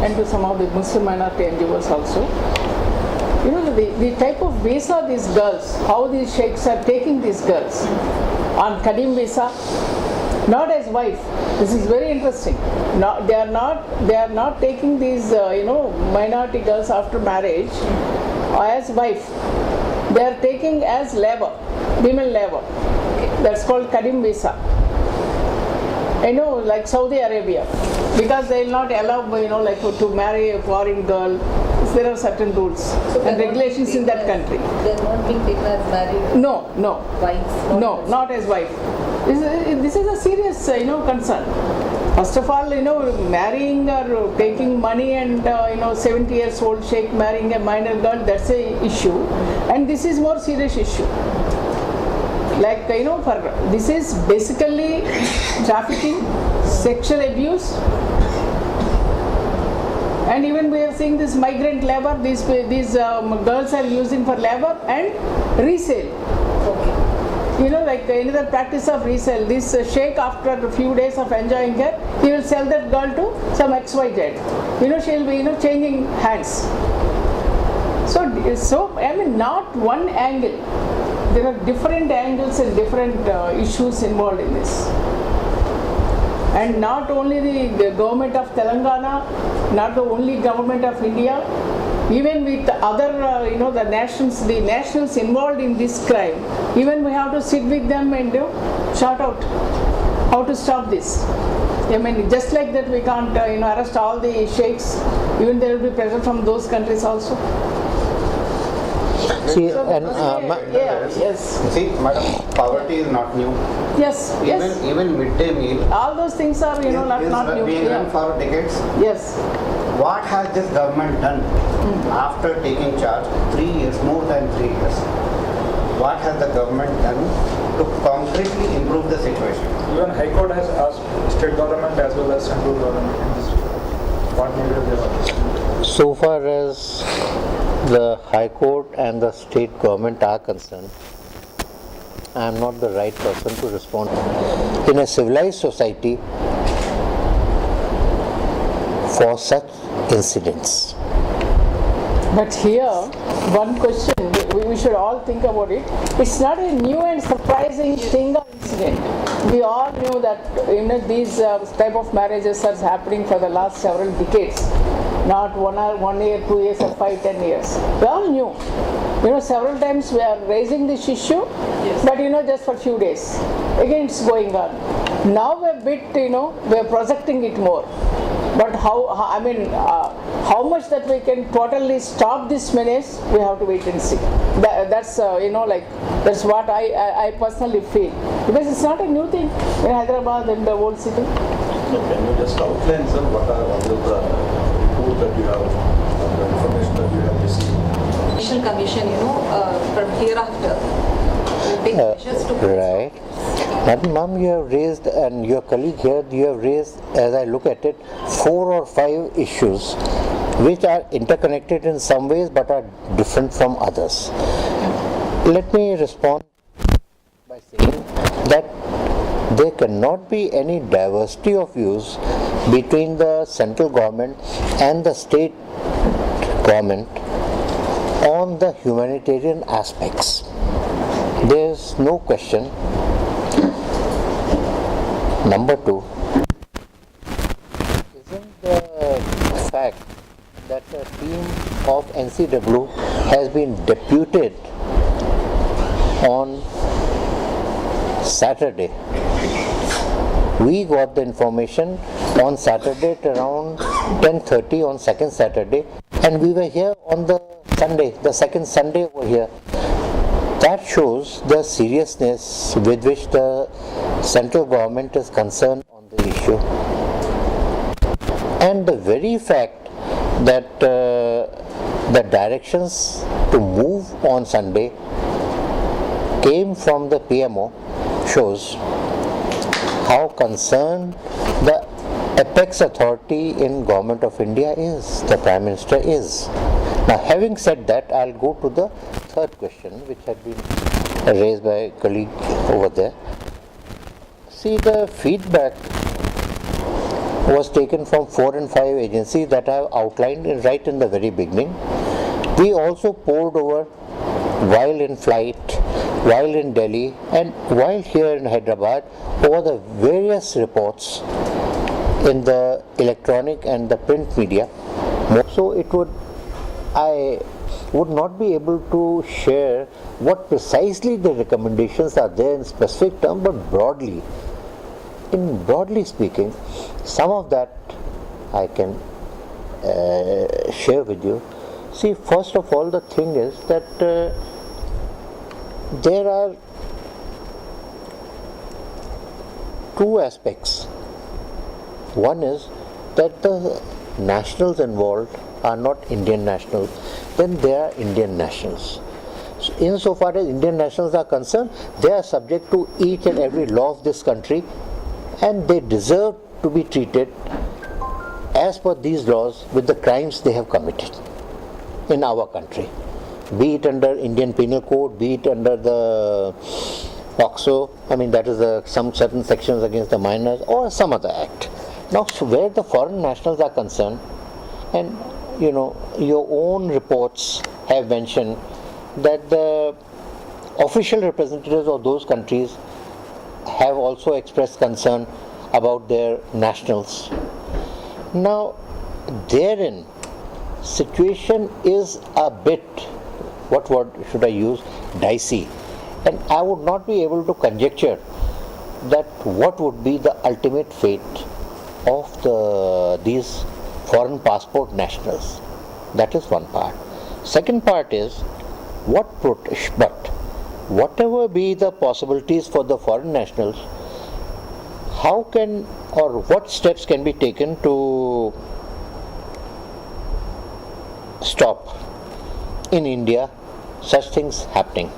and to some of the Muslim minority NGOs also. You know, the type of visa these girls, how these sheikhs are taking these girls on Kadim visa, not as wife. This is very interesting. They are not taking these minority girls after marriage as wife. They are taking as labor, women labor. That's called Kadim visa. Like Saudi Arabia, because they will not allow to marry a foreign girl. There are certain rules and regulations in that country. They are not being taken as married. No. Wives. Not as wife. This is a serious concern. First of all, marrying or taking money and 70 years old sheikh marrying a minor girl, that's a issue, and this is more serious issue. Like this is basically trafficking, sexual abuse. And even we are seeing this migrant labor, these girls are using for labor and resale. Okay. Like another practice of resale. This sheikh, after a few days of enjoying her, he will sell that girl to some XYZ. She'll be changing hands. So I mean, not one angle. There are different angles and different issues involved in this. And not only the government of Telangana, not the only government of India, even with other, the nationals involved in this crime, even we have to sit with them and shout out how to stop this. I mean, just like that we can't, arrest all the sheikhs, even there will be pressure from those countries also. See, yes. See, madam, poverty is not new. Yes. Even midday meal. All those things are, not new. Being run for decades. Yes. What has this government done after taking charge? 3 years, more than 3 years. What has the government done to concretely improve the situation? Even High Court has asked state government as well as central government in this regard. What measures they want? So far as the High Court and the state government are concerned, I am not the right person to respond. In a civilized society, for such incidents. But here, one question, we should all think about it. It's not a new and surprising thing or incident. We all knew that these type of marriages are happening for the last several decades. Not 1 year, 2 years, or 5, 10 years. We all knew. Several times we are raising this issue, yes. But just for a few days. Again it's going on. Now we're a bit, we're projecting it more. But how much that we can totally stop this menace, we have to wait and see. That's that's what I personally feel, because it's not a new thing in Hyderabad and the whole city. So can you just outline, sir, what are all the reports that you have, the information that you have received? National Commission, from hereafter will take measures to Right. Ma'am, you have raised, and your colleague here, you have raised, as I look at it, 4 or 5 issues which are interconnected in some ways but are different from others. Let me respond by saying that there cannot be any diversity of views between the central government and the state government on the humanitarian aspects. There is no question. Number 2, isn't the fact that a team of NCW has been deputed on Saturday? We got the information on Saturday at around 10:30 on second Saturday, and we were here on the Sunday, the second Sunday over here. That shows the seriousness with which the central government is concerned on the issue. And the very fact that the directions to move on Sunday came from the PMO shows how concerned the apex authority in Government of India is, the Prime Minister is. Now, having said that, I'll go to the third question which had been raised by a colleague over there. See, the feedback was taken from 4 and 5 agencies that I have outlined right in the very beginning. We also pored over while in flight, while in Delhi, and while here in Hyderabad over the various reports in the electronic and the print media. So I would not be able to share what precisely the recommendations are there in specific terms, but broadly speaking, some of that I can share with you. See, first of all, the thing is that there are two aspects. One is that the nationals involved are not Indian nationals, then they are Indian nationals. So insofar as Indian nationals are concerned, they are subject to each and every law of this country, and they deserve to be treated as per these laws with the crimes they have committed in our country, be it under Indian Penal Code, be it under the POCSO, that is some certain sections against the minors, or some other act. Now, so where the foreign nationals are concerned, and your own reports have mentioned that the official representatives of those countries have also expressed concern about their nationals. Now, therein, situation is a bit, what word should I use, dicey, and I would not be able to conjecture that what would be the ultimate fate of these foreign passport nationals. That is one part. Second part is but whatever be the possibilities for the foreign nationals, how can or what steps can be taken to stop in India such things happening?